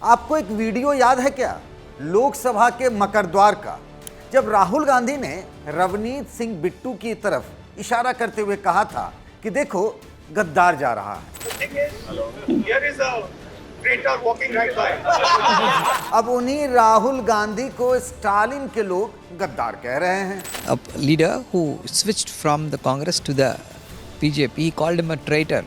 आपको एक वीडियो याद है क्या, लोकसभा के मकरद्वार का, जब राहुल गांधी ने रवनीत सिंह बिट्टू की तरफ इशारा करते हुए कहा था कि देखो गद्दार जा रहा है। अब उन्हीं राहुल गांधी को स्टालिन के लोग गद्दार कह रहे हैं। A leader who switched from the Congress to the BJP, he called him a traitor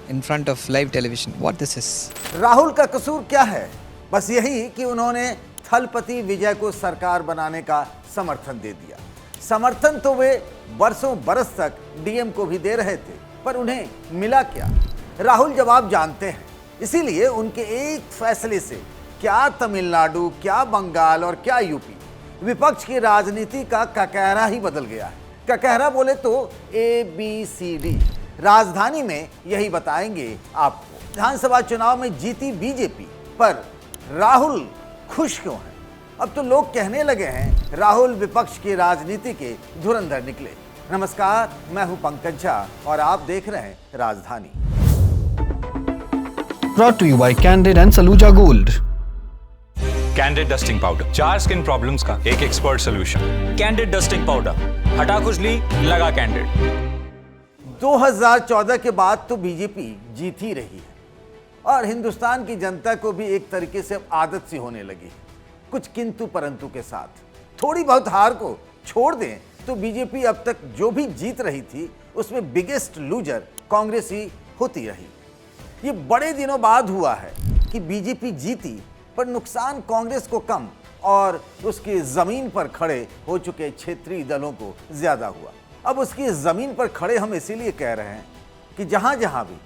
in front of live television. What this is? Rahul का कसूर क्या है? बस यही कि उन्होंने थलपति विजय को सरकार बनाने का समर्थन दे दिया। समर्थन तो वे बरसों बरस तक डीएम को भी दे रहे थे, पर उन्हें मिला क्या? राहुल जवाब जानते हैं, इसीलिए उनके एक फैसले से क्या तमिलनाडु, क्या बंगाल और क्या यूपी, विपक्ष की राजनीति का ककहरा ही बदल गया है। ककहरा बोले तो ABCD। राजधानी में यही बताएंगे आपको। विधानसभा चुनाव में जीती बीजेपी, पर राहुल खुश क्यों हैं? अब तो लोग कहने लगे हैं राहुल विपक्ष की राजनीति के धुरंधर निकले। नमस्कार, मैं हूं पंकज झा और आप देख रहे हैं राजधानी। Brought to you by Candid and Saluja Gold. Candid dusting powder, 4 skin problems का एक expert solution. Candid dusting powder, हटा खुजली, लगा कैंडिड। 2014 के बाद तो बीजेपी जीत ही रही है और हिंदुस्तान की जनता को भी एक तरीके से अब आदत सी होने लगी है, कुछ किंतु परंतु के साथ। थोड़ी बहुत हार को छोड़ दें तो बीजेपी अब तक जो भी जीत रही थी उसमें बिगेस्ट लूजर कांग्रेस ही होती रही। ये बड़े दिनों बाद हुआ है कि बीजेपी जीती, पर नुकसान कांग्रेस को कम और उसकी जमीन पर खड़े हो चुके क्षेत्रीय दलों को ज्यादा हुआ। अब उसकी जमीन पर खड़े हम इसीलिए कह रहे हैं कि जहां जहां भी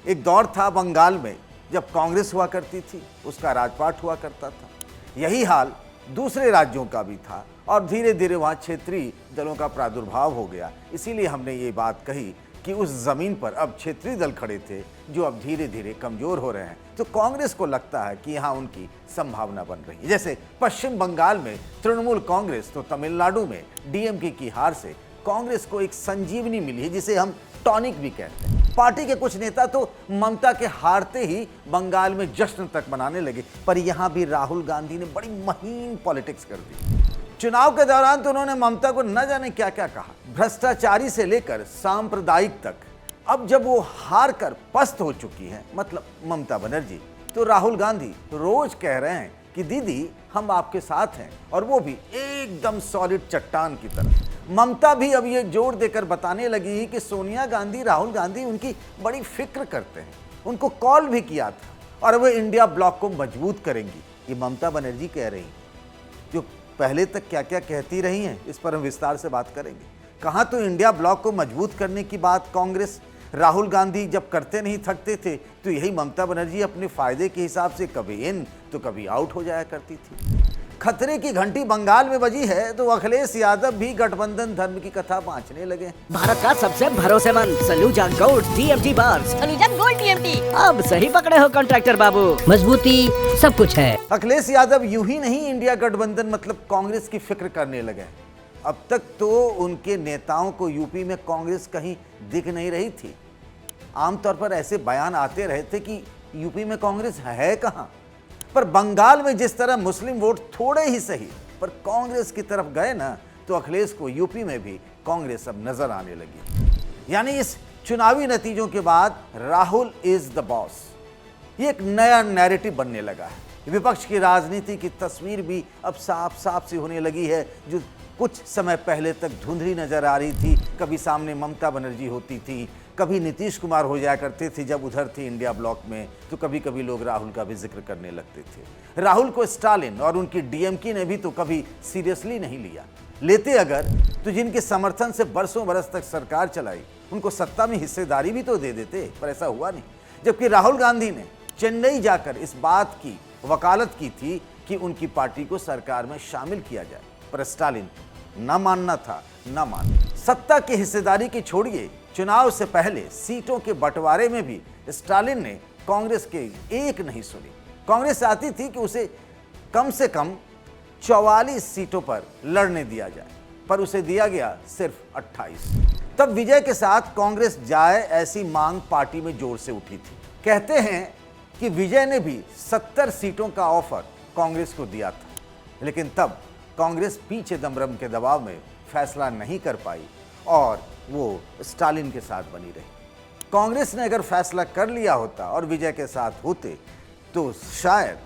एक दौर था बंगाल में जब कांग्रेस हुआ करती थी, उसका राजपाट हुआ करता था, यही हाल दूसरे राज्यों का भी था और धीरे धीरे वहां क्षेत्रीय दलों का प्रादुर्भाव हो गया। इसीलिए हमने ये बात कही कि उस जमीन पर अब क्षेत्रीय दल खड़े थे जो अब धीरे धीरे कमजोर हो रहे हैं। तो कांग्रेस को लगता है कि यहाँ उनकी संभावना बन रही है। जैसे पश्चिम बंगाल में तृणमूल कांग्रेस, तो तमिलनाडु में डीएमके की हार से कांग्रेस को एक संजीवनी मिली है, जिसे हम टॉनिक भी कहते हैं। पार्टी के कुछ नेता तो ममता के हारते ही बंगाल में जश्न तक मनाने लगे, पर यहाँ भी राहुल गांधी ने बड़ी महीन पॉलिटिक्स कर दी। चुनाव के दौरान तो उन्होंने ममता को न जाने क्या क्या कहा, भ्रष्टाचारी से लेकर सांप्रदायिक तक। अब जब वो हार कर पस्त हो चुकी है, मतलब ममता बनर्जी, तो राहुल गांधी रोज कह रहे हैं कि दीदी हम आपके साथ हैं, और वो भी एकदम सॉलिड चट्टान की तरह। ममता भी अब ये जोर देकर बताने लगी कि सोनिया गांधी, राहुल गांधी उनकी बड़ी फिक्र करते हैं, उनको कॉल भी किया था और वो इंडिया ब्लॉक को मजबूत करेंगी। ये ममता बनर्जी कह रही, जो पहले तक क्या क्या कहती रही हैं, इस पर हम विस्तार से बात करेंगे। कहाँ तो इंडिया ब्लॉक को मजबूत करने की बात कांग्रेस, राहुल गांधी जब करते नहीं थकते थे तो यही ममता बनर्जी अपने फायदे के हिसाब से कभी इन तो कभी आउट हो जाया करती थी। खतरे की घंटी बंगाल में बजी है तो अखिलेश यादव भी गठबंधन धर्म की कथा बांचने लगे। भारत का सबसे भरोसेमंद Saluja gold TMT bar. Saluja gold TMT। अब सही पकड़े हो कॉन्ट्रैक्टर बाबू, मजबूती सब कुछ है। अखिलेश यादव यूं ही नहीं इंडिया गठबंधन मतलब कांग्रेस की फिक्र करने लगे। अब तक तो उनके नेताओं को यूपी में कांग्रेस कहीं दिख नहीं रही थी। आमतौर पर ऐसे बयान आते रहे थे कि यूपी में कांग्रेस है कहाँ, पर बंगाल में जिस तरह मुस्लिम वोट थोड़े ही सही पर कांग्रेस की तरफ गए ना, तो अखिलेश को यूपी में भी कांग्रेस अब नजर आने लगी। यानी इस चुनावी नतीजों के बाद राहुल इज द बॉस, ये एक नया नैरेटिव बनने लगा है। विपक्ष की राजनीति की तस्वीर भी अब साफ साफ सी होने लगी है, जो कुछ समय पहले तक धुंधली नजर आ रही थी। कभी सामने ममता बनर्जी होती थी, कभी नीतीश कुमार हो जाया करते थे जब उधर थे इंडिया ब्लॉक में, तो कभी कभी लोग राहुल का भी जिक्र करने लगते थे। राहुल को स्टालिन और उनकी डीएमके ने भी तो कभी सीरियसली नहीं लिया। लेते अगर तो जिनके समर्थन से बरसों बरस तक सरकार चलाई, उनको सत्ता में हिस्सेदारी भी तो दे देते, पर ऐसा हुआ नहीं। जबकि राहुल गांधी ने चेन्नई जाकर इस बात की वकालत की थी कि उनकी पार्टी को सरकार में शामिल किया जाए, पर स्टालिन न मानना था न मान। सत्ता की हिस्सेदारी की छोड़िए, चुनाव से पहले सीटों के बंटवारे में भी स्टालिन ने कांग्रेस के एक नहीं सुनी। कांग्रेस चाहती थी कि उसे कम से कम 44 सीटों पर लड़ने दिया जाए, पर उसे दिया गया सिर्फ 28। तब विजय के साथ कांग्रेस जाए ऐसी मांग पार्टी में जोर से उठी थी। कहते हैं कि विजय ने भी 70 सीटों का ऑफर कांग्रेस को दिया था, लेकिन तब कांग्रेस पी चिदम्बरम के दबाव में फैसला नहीं कर पाई और वो स्टालिन के साथ बनी रही। कांग्रेस ने अगर फैसला कर लिया होता और विजय के साथ होते तो शायद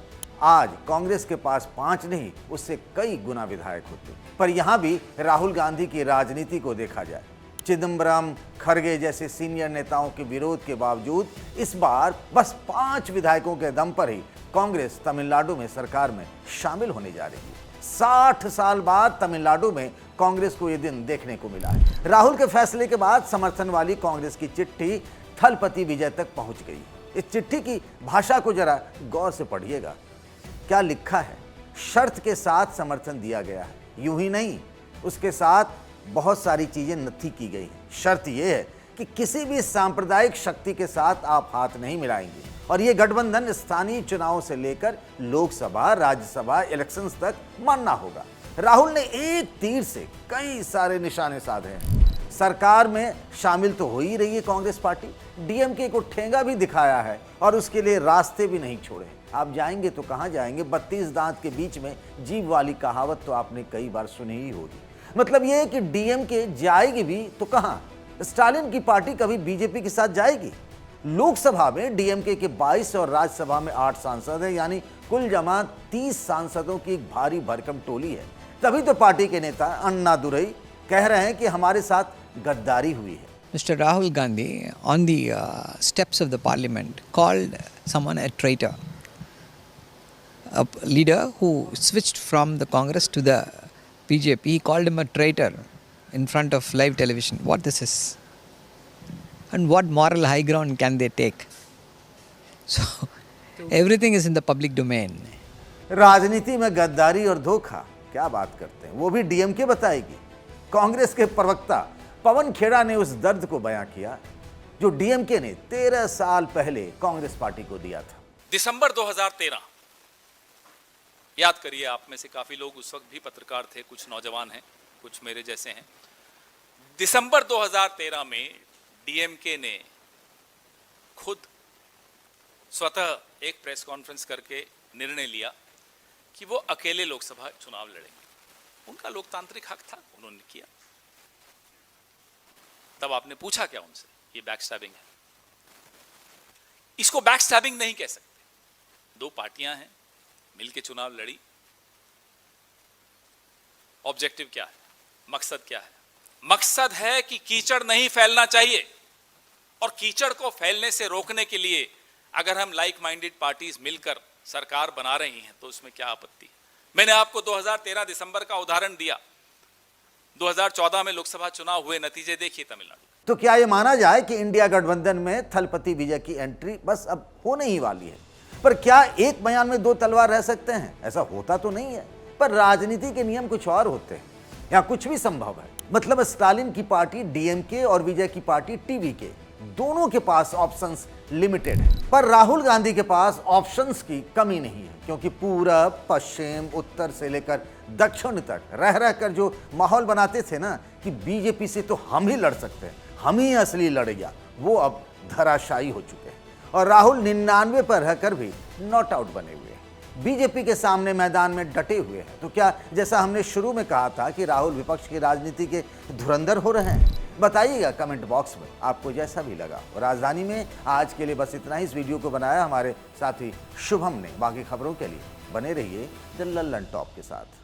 आज कांग्रेस के पास 5 नहीं, उससे कई गुना विधायक होते। पर यहां भी राहुल गांधी की राजनीति को देखा जाए, चिदम्बरम, खरगे जैसे सीनियर नेताओं के विरोध के बावजूद इस बार बस 5 विधायकों के दम पर ही कांग्रेस तमिलनाडु में सरकार में शामिल होने जा रही है। 60 साल बाद तमिलनाडु में कांग्रेस को यह दिन देखने को मिला है। राहुल के फैसले के बाद समर्थन वाली कांग्रेस की चिट्ठी थलपति विजय तक पहुंच गई। इस चिट्ठी की भाषा को जरा गौर से पढ़िएगा। क्या लिखा है? शर्त के साथ समर्थन दिया गया है। यूं ही नहीं, उसके साथ बहुत सारी चीजें नथी की गई हैं। शर्त यह है कि किसी भी सांप्रदायिक शक्ति के साथ आप हाथ नहीं मिलाएंगे और ये गठबंधन स्थानीय चुनावों से लेकर लोकसभा, राज्यसभा इलेक्शंस तक मानना होगा। राहुल ने एक तीर से कई सारे निशाने साधे हैं। सरकार में शामिल तो हो ही रही है कांग्रेस पार्टी, डीएमके को ठेंगा भी दिखाया है और उसके लिए रास्ते भी नहीं छोड़े। आप जाएंगे तो कहां जाएंगे? 32 दांत के बीच में जीभ वाली कहावत तो आपने कई बार सुनी ही होगी। मतलब यह है कि डीएमके जाएगी भी तो कहां? स्टालिन की पार्टी कभी बीजेपी के साथ जाएगी? लोकसभा में डीएमके के 22 और राज्यसभा में 8 सांसद हैं, यानी कुल जमा 30 सांसदों की एक भारी भरकम टोली है। तभी तो पार्टी के नेता अन्ना दुरई कह रहे हैं कि हमारे साथ गद्दारी हुई है। Mr. Rahul Gandhi, on the steps of the parliament, called someone a traitor. A leader who switched from the Congress to the BJP, he called him a traitor in front of live television. What this is? And what moral high ground can they take? So, everything is in the public domain. राजनीति में गद्दारी और धोखा, क्या बात करते हैं? वो भी डीएमके बताएगी। कांग्रेस के प्रवक्ता पवन खेड़ा ने उस दर्द को बयां किया जो डीएमके ने 13 साल पहले कांग्रेस पार्टी को दिया था। दिसंबर 2013, याद करिए, आप में से काफी लोग उस वक्त भी पत्रकार थे, कुछ नौजवान हैं, कुछ मेरे जैसे हैं। दिसंबर 2013 में डीएमके ने खुद स्वतः एक प्रेस कॉन्फ्रेंस करके निर्णय लिया कि वो अकेले लोकसभा चुनाव लड़ेंगे। उनका लोकतांत्रिक हक था, उन्होंने किया। तब आपने पूछा क्या उनसे? ये बैकस्टैबिंग है। इसको बैकस्टैबिंग नहीं कह सकते। 2 पार्टियां हैं, मिलके चुनाव लड़ी। ऑब्जेक्टिव क्या है? मकसद क्या है? मकसद है कि कीचड़ नहीं फैलना चाहिए, और कीचड़ को फैलने से रोकने के लिए अगर हम लाइक माइंडेड पार्टीज मिलकर सरकार बना रही हैं तो उसमें क्या आपत्ति है? मैंने आपको 2013 दिसंबर का उदाहरण दिया। 2014 में लोकसभा चुनाव हुए, नतीजे देखिए तमिलनाडु। तो क्या यह माना जाए कि इंडिया गठबंधन में थलपति विजय की एंट्री बस अब होने ही वाली है? पर क्या एक बयान में 2 तलवार रह सकते हैं? ऐसा होता तो नहीं है, पर राजनीति के नियम कुछ और होते हैं। यहाँ कुछ भी संभव है। मतलब स्टालिन की पार्टी डीएमके और विजय की पार्टी टीवीके, दोनों के पास ऑप्शंस लिमिटेड है, पर राहुल गांधी के पास ऑप्शंस की कमी नहीं है, क्योंकि पूरब, पश्चिम, उत्तर से लेकर दक्षिण तक रह रहकर जो माहौल बनाते थे ना कि बीजेपी से तो हम ही लड़ सकते हैं, हम ही असली लड़ेगा, वो अब धराशायी हो चुके हैं और राहुल 99 पर रहकर भी नॉट आउट बने हुए हैं, बीजेपी के सामने मैदान में डटे हुए हैं। तो क्या, जैसा हमने शुरू में कहा था कि राहुल विपक्ष की राजनीति के धुरंधर हो रहे हैं? बताइएगा कमेंट बॉक्स में आपको जैसा भी लगा। और राजधानी में आज के लिए बस इतना ही। इस वीडियो को बनाया हमारे साथी शुभम ने। बाकी खबरों के लिए बने रहिए द लल्लन टॉप के साथ।